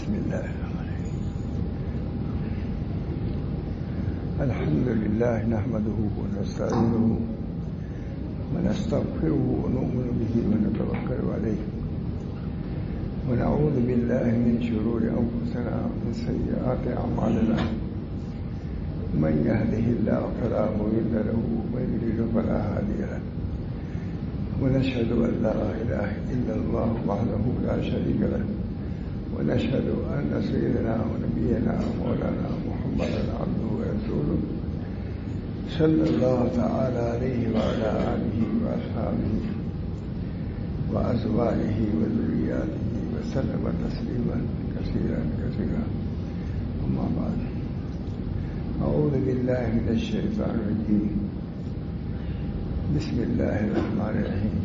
بسم الله الرحمن الرحيم. الحمد لله نحمده ونستعينه ونستغفره ونؤمن به ونتوكل عليه ونعوذ بالله من شرور أنفسنا ومن سيئات أعمالنا. من يهده الله فلا مضل له ومن يضلل فلا هادي له. ونشهد أن لا إله إلا الله وحده لا شريك له ونشهد أن سيدنا ونبينا ومولانا محمدا عبده ورسوله صلى الله تعالى عليه وعلى آله وأصحابه وأزواجه وذرياته وسلم تسليما كثيرا كثيرا. أما بعد، أعوذ بالله من الشيطان الرجيم. بسم الله الرحمن الرحيم.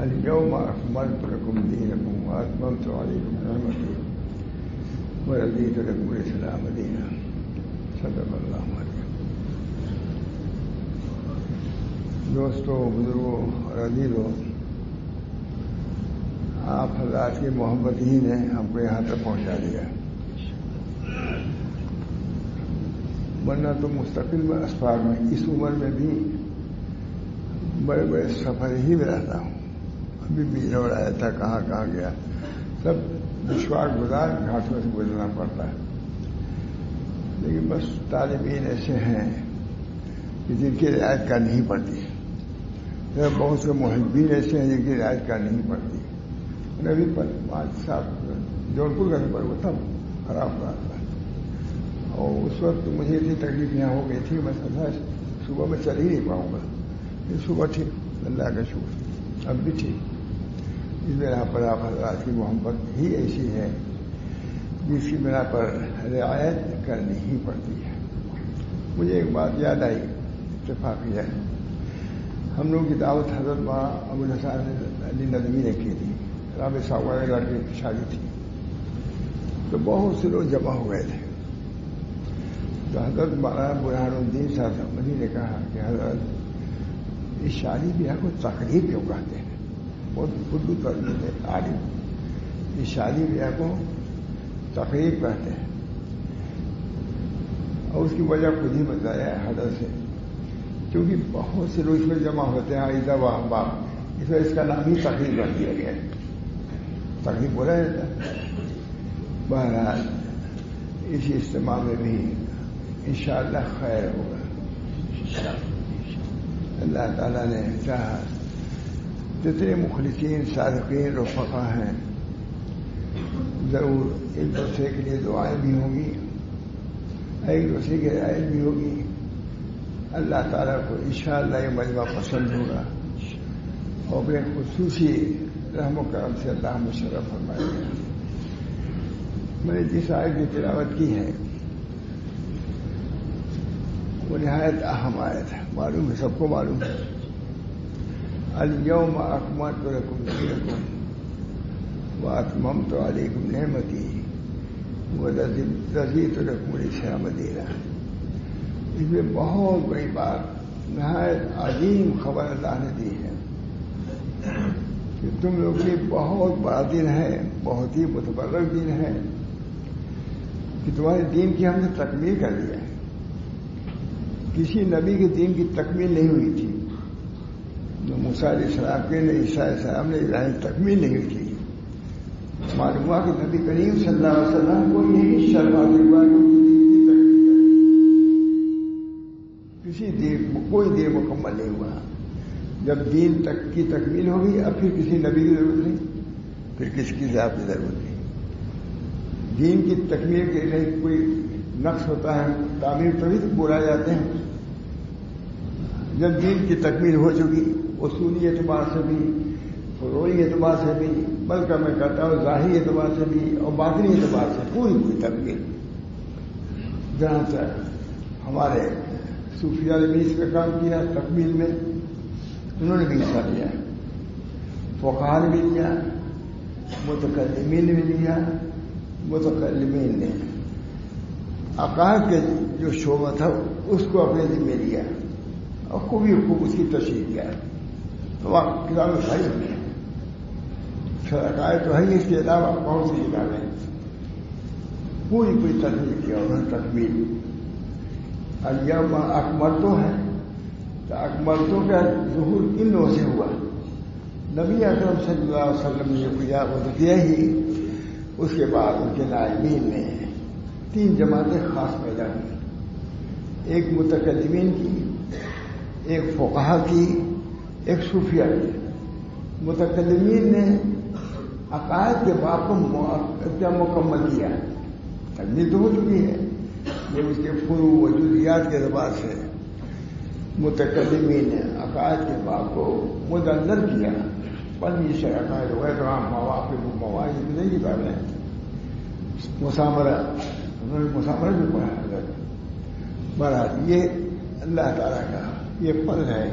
اليوم أكملت لكم دينكم وأتممت عليكم نعمتي ورضيت لكم الإسلام دينا. صدق اللہ علیہ. دوستوں، بزرگوں اور عزیزوں، آپ حضرات کی محبت ہی نے ہم کو یہاں تک پہنچا دیا، ورنہ تو مستقل میں اسفار میں اس عمر میں بھی بڑے بڑے سفر ہی میں رہتا ہوں. ابھی بھی لوڑ آیا تھا کہاں کہاں گیا، سب دشوار گزار گھاٹوں سے گزرنا پڑتا ہے. لیکن بس طالبین ایسے ہیں کہ جن کی رعایت کرنی ہی پڑتی ہے. بہت سے محبین ایسے ہیں جن کی رعایت کرنی ہی پڑتی ہے. ابھی پر 5 7 جون پور کا سفر وہ تب خراب رہا تھا، اور اس وقت مجھے اتنی تکلیف یہاں ہو گئی تھی میں سمجھا صبح میں چل ہی نہیں پاؤں گا. صبح ٹھیک، اللہ کا شکر اب بھی ٹھیک. اس بنا پر آپ حضرات کی محبت ہی ایسی ہے جس کی بنا پر رعایت کرنی ہی پڑتی ہے. مجھے ایک بات یاد آئی، اتفاقی ہے. ہم لوگ کی دعوت حضرت ماں ابوالحسن علی ندوی نے کی تھی. رابع صاحب والے لڑکے کی شادی تھی تو بہت سے لوگ جمع ہو گئے تھے. تو حضرت مولانا برہان الدین صاحب مجھے نے کہا کہ حضرت اس شادی بیاہ کو تقریب کیوں کہتے ہیں؟ بہت اردو ترجمے ہے عالم. اس شادی بیاہ کو تقریب کہتے ہیں، اور اس کی وجہ خود ہی بتایا حضرت سے. کیونکہ بہت سے لوگ اس میں جمع ہوتے ہیں عیدہ و احباب، اس وجہ اس کا نام ہی تقریب کر دیا گیا ہے. تقریب بولا جاتا ہے. بہرحال اسی اجتماع میں بھی انشاءاللہ خیر ہوگا. اللہ تعالیٰ نے چاہا جتنے مخلصین صادقین رفقا ہیں ضرور ایک دوسرے کے لیے دعائیں بھی ہوں گی، ایک دوسرے کی رعایت بھی ہوگی. اللہ تعالیٰ کو انشاءاللہ یہ مجمع پسند ہوگا اور اپنے خصوصی رحم و کرم سے اللہ مشرف فرمائے گا. میں نے جس آیت کی تلاوت کی ہے وہ نہایت اہم آیت ہے، معلوم ہے، سب کو معلوم ہے. الیوم اکملت لکم دینکم واتممت علیکم نعمتی ورضیت لکم الاسلام دینا. اس میں بہت بڑی بات، نہایت عظیم خبر اللہ نے دی ہے کہ تم لوگ کی بہت بڑا دن ہے، بہت ہی متبرک دن ہے کہ تمہارے دین کی ہم نے تکمیل کر دیا ہے. کسی نبی کے دین کی تکمیل نہیں ہوئی تھی. نہ موسیٰ علیہ السلام کے، نہ عیسیٰ علیہ السلام نے ابراہیم تکمیل نہیں ہوئی تھی. معلوم ہوا کہ نبی کریم صلی اللہ علیہ وسلم کو یہی شرف حاصل ہوا کہ کسی دین کوئی دین مکمل نہیں ہوا. جب دین تک کی تکمیل ہوگی اب پھر کسی نبی کی ضرورت نہیں، پھر کسی کی ذات کی ضرورت نہیں. دین کی تکمیل کے لیے کوئی نقص ہوتا ہے، تعمیر تبھی تو بولا جاتے ہیں. جب دین کی تکمیل ہو چکی اصولی اعتبار سے بھی، فروعی اعتبار سے بھی، بلکہ میں کہتا ہوں ظاہری اعتبار سے بھی اور باطنی اعتبار سے پوری تکمیل. جہاں تک ہمارے صوفیہ نے بھی اس پہ کام کیا تکمیل میں، انہوں نے بھی حصہ لیا. فقہاء نے بھی لیا، متکلمین نے بھی لیا. متکلمین نے عقائد کے جو شعبہ تھا اس کو اپنے ذمہ لیا اور خوب اس کی تشریح کیا. تو وہاں کتابیں بھائی ہوئی ہیں، عقائد تو ہے، اس کے علاوہ بہت سی کتابیں پوری تکمیل کیا انہوں نے تکمیل. الیوم اکملت ہے تو اکملت کا ظہور ان لوگوں سے ہوا. نبی اکرم صلی اللہ علیہ وسلم نے کیا وہ تو کیا ہی. اس کے بعد ان کے نائبین نے 3 جماعتیں خاص پیدا ہوئی. ایک متکلمین کی، ایک فقہا کی، ایک صوفیہ کی. متکلمین نے عقائد کے باب کو مکمل کیا. تکمیل تو ہو چکی ہے، یہ اس کے فروع و جزیات کے اعتبار سے. متکلمین نے عقائد کے باب کو مدلل کیا. پنجی سے عقائد ویدرام مواقف مواعظ نہیں کی بات ہے. مسامرہ، انہوں نے مسامرہ بھی پڑھا ہے. بہرحال یہ اللہ تعالیٰ کا یہ فضل ہے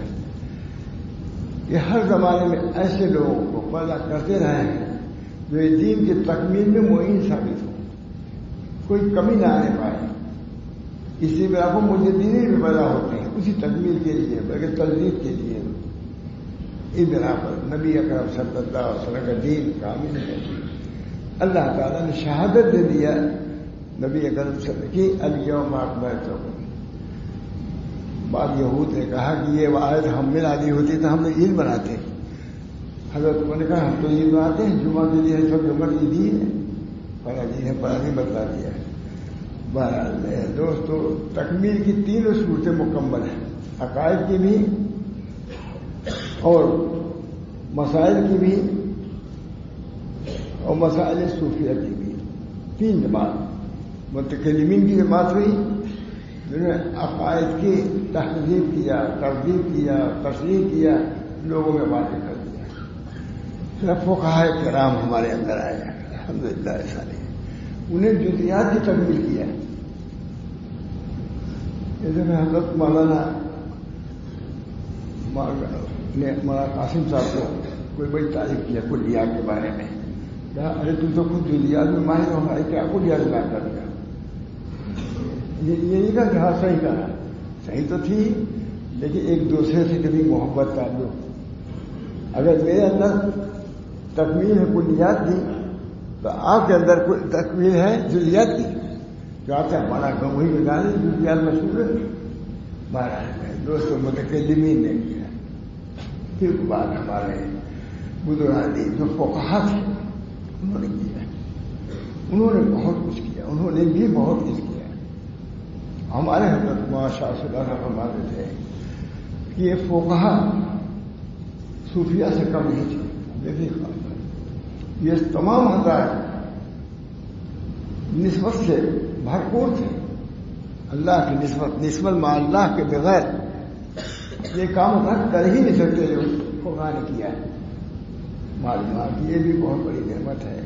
کہ ہر زمانے میں ایسے لوگوں کو پیدا کرتے رہے ہیں جو اس دین کی تکمیل میں معین ثابت ہو، کوئی کمی نہ آنے پائے. اسی طرح کو مجددین بھی پیدا ہوتے ہیں اسی تکمیل کے لیے، بلکہ تجدید کے لیے. اس بنا پر نبی اکرم صلی اللہ علیہ وسلم کا دین کامل ہے. اللہ تعالیٰ نے شہادت دے دیا نبی اکرم صلی اللہ علیہ وسلم کی الیوم اکملت لکم. بعض یہود نے کہا کہ یہ آیت ہم میں نازل ہوتی تو ہم نے عید مناتے. حضرت کو نے کہا ہم تو عید مناتے ہیں، جمعہ کے لیے سب جمعہ عید ہی ہے، پڑھا جی ہے پڑھا نہیں بتلا دیا. بہرحال دوستو تکمیل کی 3 صورتیں مکمل ہیں، عقائد کی بھی اور مسائل کی بھی اور مسائل صوفیہ کی بھی. 3 جماعت. متکلمین کی جماعت ہوئی جنہوں نے عقائد کی تہذیب کیا، ترغیب کیا، تشریح کیا، لوگوں میں واضح کر دیا. پھر فقہاء کرام ہمارے اندر آئے الحمدللہ. ایسا نہیں، انہیں جزیات کی تکمیل کیا. جیسے میں حضرت مولانا قاسم صاحب کو کوئی بڑی تعریف کیا کلیات کے بارے میں. کہا ارے تم تو خود جزیات میں ماہر ہو، ہمارے کیا کلیات میں بات کر دیا. یہ نہیں کہا کہ ہاں صحیح کہا، صحیح تو تھی لیکن ایک دوسرے سے کبھی محبت تعلق. اگر میرے اندر تکمیل ہے کلیات کی تو آپ کے اندر تکمیل ہے جزیات کی. جو آپ سے ہمارا گم وہی بتانے جزیات مشہور ہے. مہاراج دوستوں متکلمین نے کیا. پھر بعد ہمارے بزرگان جو فقہا تھے انہوں نے کیا. انہوں نے بہت کچھ کیا، انہوں نے بھی بہت کچھ کیا. ہمارے حضرت ماشاء اللہ فرماتے تھے کہ یہ فقہا صوفیہ سے کم نہیں تھے. یہ تمام حضرات نسبت سے بھرپور تھے. اللہ کی نسبت مع اللہ کے بغیر یہ کام کر ہی نہیں سکتے جو فقہا نے کیا ہے. معلومات یہ بھی بہت بڑی نعمت ہے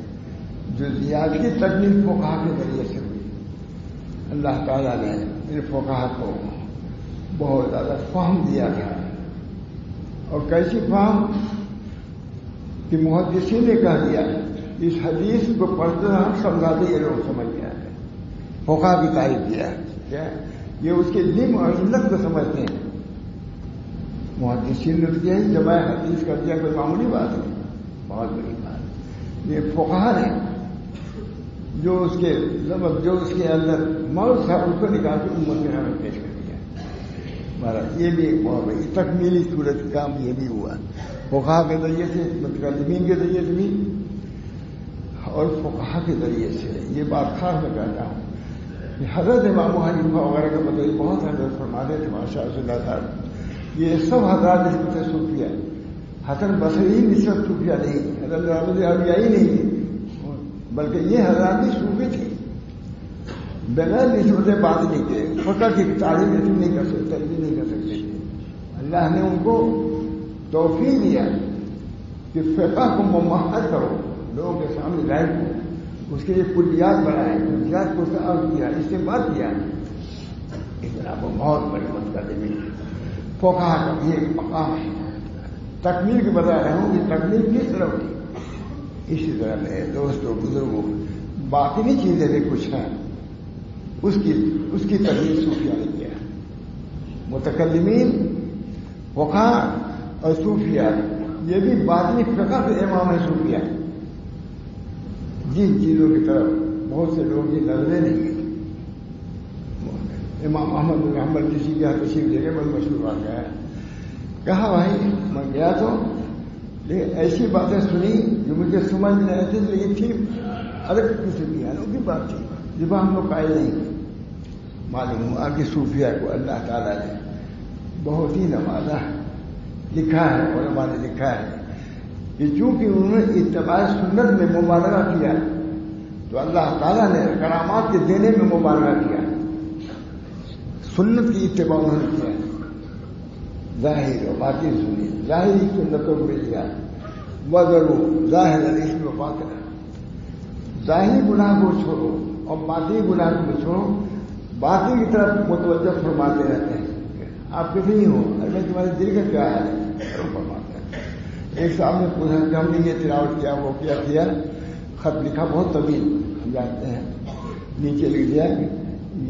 جو زیادہ کی تکمیل فقہا کے ذریعے سے ہوئی. اللہ تعالیٰ نے میرے فقہا کو بہت زیادہ فہم دیا تھا. اور کیسی فہم کہ محدثین نے کہہ دیا اس حدیث کو پڑھتے ہم سمجھاتے یہ لوگ سمجھ گیا ہے. فقہا کی تعریف کیا کیا یہ اس کے علم اور علت کو سمجھتے ہیں. محدثین نے کیا جمع حدیث کر دیا، کوئی معمولی بات نہیں، بہت بڑی بات. یہ فقہا نے جو اس کے جو اس کے اندر موت تھا اس کو نکال کے امت کے ہمیں پیش کر دیا. مہاراج یہ بھی ایک بہت بڑی تکمیلی صورت کام یہ بھی ہوا فقہا کے ذریعے سے، متکلمین کے ذریعے سے بھی اور فقہا کے ذریعے سے. یہ بات خاص میں کہتا ہوں کہ حضرت امام حنیفہ وغیرہ کا مطلب بہت حضرت فرماتے تھے ماشاء اللہ صاحب. یہ سب حضرات نسبت صوفیہ. حسن بصری نسبت صوفیہ نہیں، حضرت رحمت اولیائی نہیں، بلکہ یہ حضرات بھی صوفی تھی. بغیر نسبت باطنی کے فقہ کی تعلیم نہیں کر سکتے، نہیں کر سکتے تھے. اللہ نے ان کو توفیق دیا کہ فقہ کو ممہد کرو، لوگوں کے سامنے ظاہر کو، اس کے لیے کلیات بنائے، کلیات کو صاف کیا، استعمال کیا. اس طرح کو بہت بڑی متکلمین فقہ کا بھی ایک مقام ہے. تکمیل کے بتا رہا ہوں کہ تکمیل کس طرح ہوتی. اسی طرح میں دوستوں بزرگوں باقی چیزیں بھی کچھ ہیں اس کی تکمیل صوفیہ نے کیا. متکلمین فقہ اور صوفیہ یہ بھی باطنی فقہ کے امام ہے. صوفیہ جن چیزوں کی طرف بہت سے لوگوں کی نظریں نہیں گئی. امام احمد بن حنبل کسی کے یہاں تشریف لے کے بہت مشہور واقعہ ہے. کہا بھائی میں گیا تو لیکن ایسی باتیں سنی جو مجھے سمجھ نہیں آئی تھی, لیکن تھی الگ قسم کی انوکھی بات تھی جب ہم لوگ قائل نہیں. معلوم ہوا کہ صوفیہ کو اللہ تعالیٰ نے بہت ہی نوازا. لکھا ہے علماء نے لکھا ہے کہ چونکہ انہوں نے اتباع سنت میں مبالغہ کیا تو اللہ تعالیٰ نے کرامات کے دینے میں مبالغہ کیا. سنت کی اتباع انہوں نے کیا, ظاہر و باطن سنی, ظاہری سنتوں کو لیا وزرو ظاہر اس میں باطن. ظاہری گناہ کو چھوڑو اور باطنی گناہ کو چھوڑو. باطن کی طرف متوجہ فرماتے رہتے ہیں. آپ کسی ہی ہو اگر تمہارے دل کا کیا ہے فرماتے ہیں. ایک صاحب نے پوچھا کہ ہم نے یہ تلاوت کیا وہ کیا خط لکھا بہت طویل ہم جانتے ہیں. نیچے لکھ دیا کہ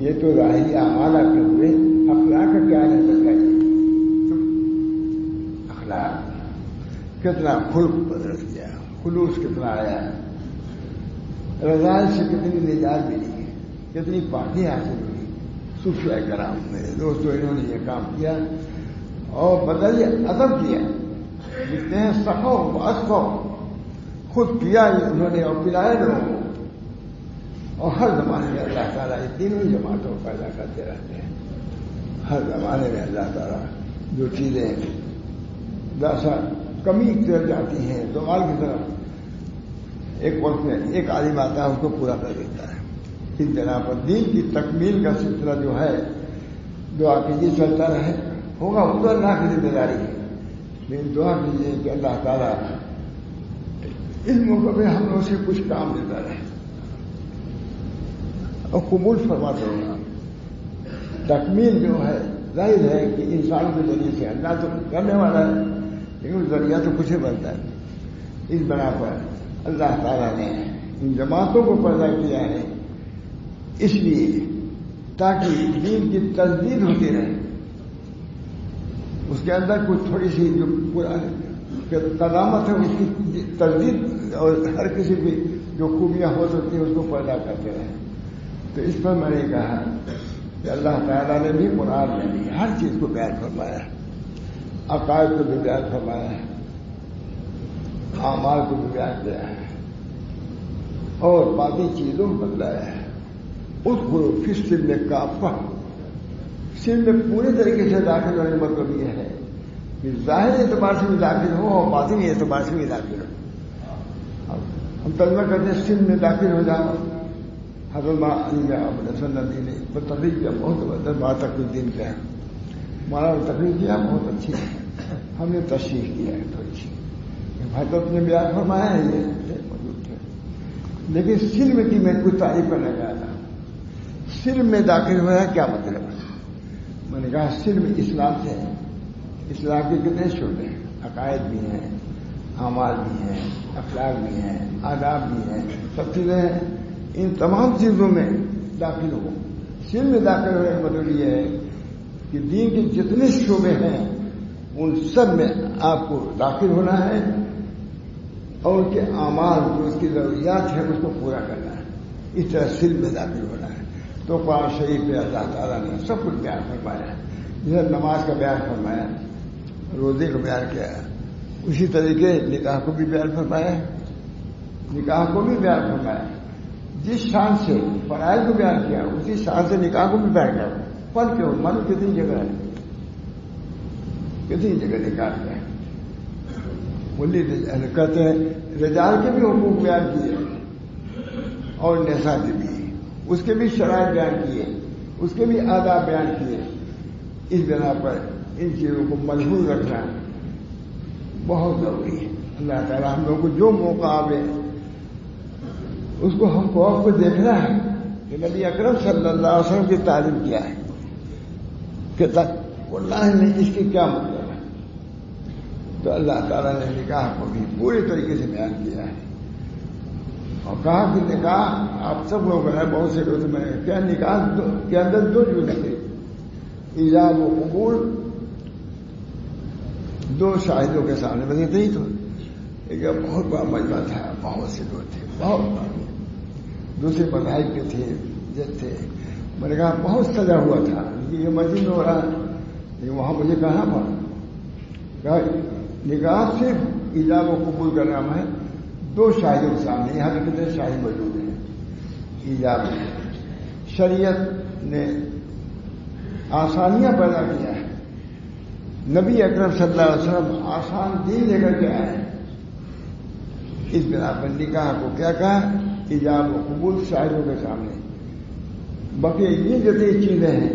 یہ تو ظاہری اعمال آپ کے ہوئے, اخلاق کا کیا ہے بتائیے. اخلاق کتنا خلق بدل گیا, خلوص کتنا آیا, رضائل سے کتنی نجات ملی, کتنی پاکی حاصل ہوئی. صوفیاء کرام میرے دوستوں انہوں نے یہ کام کیا اور بدلیہ ادب کیا. لکھتے ہیں سخو اسخو, خود کیا انہوں نے اور پلایا لوگوں کو. اور ہر زمانے میں اللہ تعالیٰ یہ تینوں ہی جماعتوں کو پیدا کرتے رہتے ہیں. ہر زمانے میں اللہ تعالیٰ جو چیزیں داسا کمی کر جاتی ہیں زوال کی طرف ایک وقت میں ایک عالم آتا ہے اس کو پورا کر دیتا ہے. اس بنا پر دین کی تکمیل کا سلسلہ جو ہے دعا کیجیے چلتا رہے ہوگا, وہ تو اللہ کی ذمہ داری ہے. لیکن دعا کیجیے کہ اللہ تعالیٰ اس موقع پہ ہم لوگوں سے کچھ کام دیتا رہے اور قبول فرما دے گا. تکمیل جو ہے ظاہر ہے کہ انسان کے ذریعے سے اللہ تو کرنے والا ہے لیکن ذریعہ تو کچھ ہی بنتا ہے. اس بنا پر اللہ تعالیٰ نے ان جماعتوں کو پیدا کیا ہے اس لیے تاکہ دین کی تجدید ہوتی رہے. اس کے اندر کوئی تھوڑی سی جو قدامت ہے اس کی تجدید اور ہر کسی کی جو خوبیاں ہو سکتی ہیں اس کو پیدا کرتے رہے. تو اس پر میں نے کہا کہ اللہ تعالیٰ نے بھی قرآن میں بھی ہر چیز کو بیان فرمایا, عقائد کو بھی بیان فرمایا ہے, اعمال کو بھی بیان کیا ہے اور باقی چیزوں کو بتلایا ہے. اس گروپ کی سلم میں کافہ, سلم میں پورے طریقے سے داخل ہونے کا مطلب یہ ہے کہ ظاہر اعتبار سے بھی داخل ہو اور باطنی اعتبار سے بھی داخل ہو. ہم ترجمہ کرتے ہیں سلم میں داخل ہو جاؤ. حضرت علی حسن ندی نے تقریر کیا بہت زبردست بات تقریر دین کا ہے. مولانا تقریر کیا بہت اچھی ہے, ہم نے تشریح کیا ہے تھوڑی سی. حضرت نے بیان فرمایا ہے یہ موجود تھے, لیکن سلم کی میں کچھ تعریف کرنے گیا تھا. سلم میں داخل ہوا ہے کیا مطلب ہے؟ میں نے کہا سلم اسلام سے ہے. اسلام کے کتنے شعبے ہیں, عقائد بھی ہیں, اعمال بھی ہیں, اخلاق بھی ہیں, آداب بھی ہیں, سب چیزیں ہیں. ان تمام چیزوں میں داخل ہو. سلم میں داخل ہونے کا مطلب یہ ہے کہ دین کے جتنے شعبے ہیں ان سب میں آپ کو داخل ہونا ہے اور ان کے اعمال جو اس کی ضروریات ہیں اس کو پورا کرنا ہے. اس طرح سلم میں داخل ہونا ہے. تو قرآن شریف میں اللہ تعالیٰ نے سب کچھ بیان فرمایا ہے. جیسے نماز کا بیان فرمایا, روزے کو بیان کیا, اسی طریقے نکاح کو بھی بیان فرمایا, نکاح کو بھی بیان فرمایا. جس شان سے فرائض کو بیان کیا اسی شان سے نکاح کو بھی بیان کیا. پل کیوں مانو کتنی جگہ ہے, کتنی جگہ نکاح کیا ہے. بولی کہتے ہیں رجال کے بھی حقوق بیان کیے اور نساء کے بھی, اس کے بھی شرائط بیان کیے, اس کے بھی آداب بیان کیے. اس بنا پر ان چیزوں کو مضبوط رکھنا بہت ضروری ہے. اللہ تعالیٰ ہم لوگوں کو جو موقع آوے اس کو ہم کو آپ کو دیکھنا ہے کہ نبی اکرم صلی اللہ علیہ وسلم کی تعلیم کیا ہے کہ اللہ نے اس کی کیا مطلب ہے. تو اللہ تعالیٰ نے نکاح کو بھی پورے طریقے سے بیان کیا ہے اور کہا کہ نکاح آپ سب لوگ ہیں, بہت سے لوگ میں کیا نکاح کے اندر دو چیز تھے, ایجاب و قبول. دو شاہدوں کے سامنے بنے تھے ہی تو ایک بہت بڑا مجمع تھا, بہت سے لوگ تھے, بہت بڑا. دوسرے مذاہب کے تھے تھے. میں نے کہا بہت سجا ہوا تھا کہ یہ مسجد میں ہو رہا ہے، لیکن وہاں مجھے کہنا پڑا. نکاح صرف ایجاب و قبول کا نام ہے. 2 شاہدوں کے سامنے یہاں پہ کتنے شاہد موجود ہیں. ایجاب شریعت نے آسانیاں پیدا کیا ہے. نبی اکرم صلی اللہ علیہ وسلم آسان دین لے کر کے آئے. اس بنا پر نکاح کو کیا کہا؟ ایجاب و قبول شاہدوں کے سامنے. باقی یہ جتنی چیزیں ہیں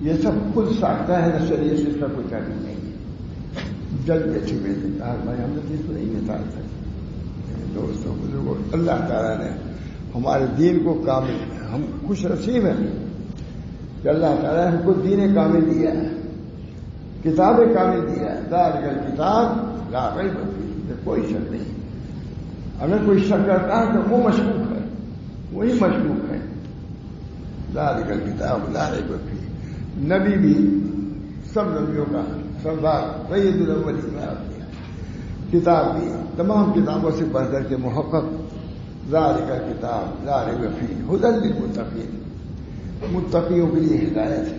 یہ سب خود ساختہ ہے، نہ شریعت سے اس کا کوئی تعلق نہیں ہے. جل بیٹھے ہوئے کہا بھائی ہم نے چیز کو نہیں بتایا تھا. دوستوں بزرگوں، اللہ تعالیٰ نے ہمارے دین کو کامل، ہم خوش نصیب ہیں کہ اللہ تعالیٰ نے ہم کو دین کامل دیا ہے، کتاب کامل دیا ہے. ذالک الکتاب لا ریب فیہ، کوئی شک نہیں. اگر کوئی شک کرتا ہے تو وہ مشکوک ہے، وہی مشکوک ہے. ذالک الکتاب لا ریب فیہ. نبی بھی سب نبیوں کا سردار سید الاولین قرار دیا. کتاب بھی تمام کتابوں سے بڑھ کر کے محقق. ذالک الکتاب لا ریب فیہ ھدی للمتقین، متقیوں کے لیے ہدایت ہے،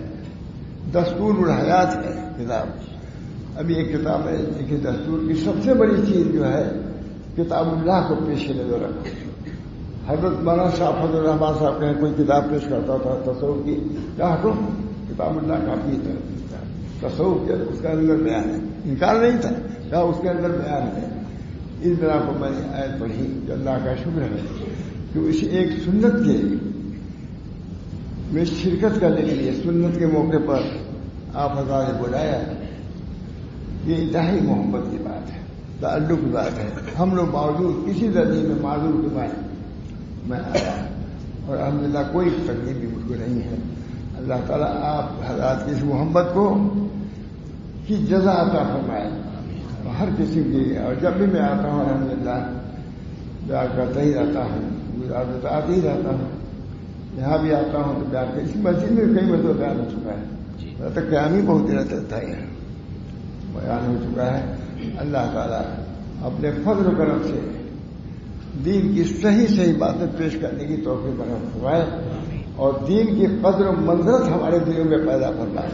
دستور الحیات ہے کتاب. ابھی ایک کتاب ہے دیکھیے دستور کی سب سے بڑی چیز جو ہے کتاب اللہ کو پیش نظر رکھو. حضرت مولانا شاہ فضل الرحمان صاحب کہیں کوئی کتاب پیش کرتا تھا تصوف کی، کیا ہٹو کتاب اللہ کافی ہے. تصوف کیا اس کا اندر بیان ہے، انکار نہیں تھا، کیا اس کے اندر بیان ہے. اس بنا پر میں نے آیت پڑھی کہ اللہ کا شکر ہے کہ اس ایک سنت کے میں شرکت کرنے کے لیے سنت کے موقع پر آپ حضرات نے بلایا. یہ انتہائی محبت کی بات ہے، تعلق کی بات ہے. ہم لوگ باوجود کسی درجے میں معذور کے بائیں میں آیا اور الحمدللہ کوئی تکلیف بھی مجھ کو نہیں ہے. اللہ تعالیٰ آپ حضرات کی اس محبت کو کی جزا عطا فرمائے ہر کسی کی. اور جب بھی میں آتا ہوں الحمدللہ بیان کرتا ہی رہتا ہوں، بتاتے ہی رہتا ہوں. یہاں بھی آتا ہوں تو بیان کر، اس مسجد میں کئی مرتبہ بیان ہو چکا ہے. تک قیام ہی بہت دیر تھا، یہاں بیان ہو چکا ہے. اللہ تعالیٰ اپنے فضل و کرم سے دین کی صحیح باتیں پیش کرنے کی توفیق عطا فرمائے اور دین کی قدر و منزلت ہمارے دلوں میں پیدا فرمائے.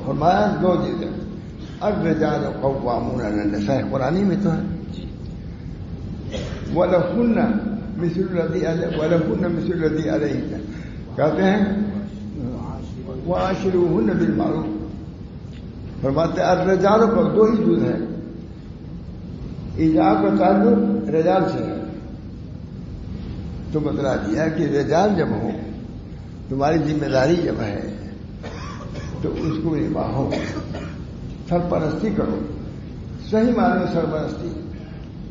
فرمایا 2 چیزیں، الرجال قوامون علی النساء، قرآن میں تو ہے. وَلَهُنَّ مِثْلُ الَّذِي عَلَيْهِنَّ، کہتے ہیں وَعَاشِرُوهُنَّ بِالْمَعْرُوفِ. فرماتے ہیں الرجال کو 2 ہی جز ہے. ایجاب کا تعلق رجال سے ہے. تو بتلا دیا کہ رجال جب ہو، تمہاری ذمہ داری جب ہے تو اس کو نبھاؤ، سرپرستی کرو، صحیح معنی میں سرپرستی.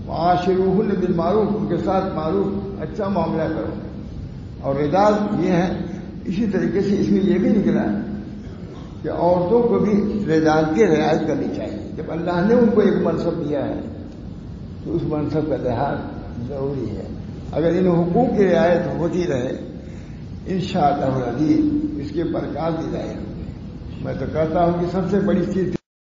معاشروہن بالمعروف، ان کے ساتھ معروف اچھا معاملہ کرو. اور رجال یہ ہے، اسی طریقے سے اس میں یہ بھی نکلا ہے کہ عورتوں کو بھی رجال کی رعایت کرنی چاہیے. جب اللہ نے ان کو ایک منصب دیا ہے تو اس منصب کا لحاظ ضروری ہے. اگر ان حقوق کی رعایت ہوتی رہے انشاءاللہ العزیز اس کے برکات دی جائے. میں تو کہتا ہوں کہ سب سے بڑی چیز